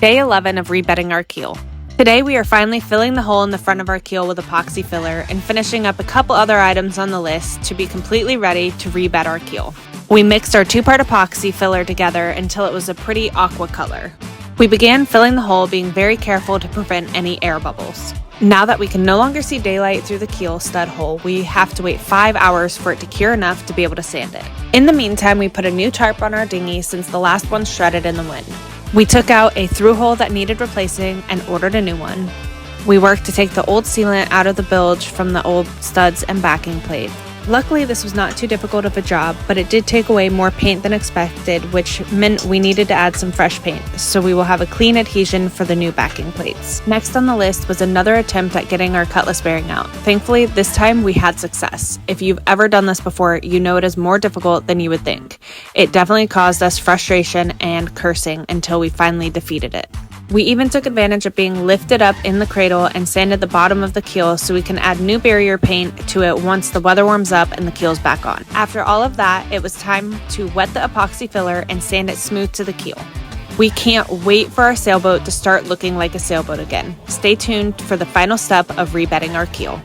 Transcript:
Day 11 of rebedding our keel. Today we are finally filling the hole in the front of our keel with epoxy filler and finishing up a couple other items on the list to be completely ready to rebed our keel. We mixed our 2-part epoxy filler together until it was a pretty aqua color. We began filling the hole, being very careful to prevent any air bubbles. Now that we can no longer see daylight through the keel stud hole, we have to wait 5 hours for it to cure enough to be able to sand it. In the meantime, we put a new tarp on our dinghy since the last one shredded in the wind. We took out a through hole that needed replacing and ordered a new one. We worked to take the old sealant out of the bilge from the old studs and backing plate. Luckily, this was not too difficult of a job, but it did take away more paint than expected, which meant we needed to add some fresh paint, so we will have a clean adhesion for the new backing plates. Next on the list was another attempt at getting our cutlass bearing out. Thankfully, this time we had success. If you've ever done this before, you know it is more difficult than you would think. It definitely caused us frustration and cursing until we finally defeated it. We even took advantage of being lifted up in the cradle and sanded the bottom of the keel so we can add new barrier paint to it once the weather warms up and the keel's back on. After all of that, it was time to wet the epoxy filler and sand it smooth to the keel. We can't wait for our sailboat to start looking like a sailboat again. Stay tuned for the final step of rebedding our keel.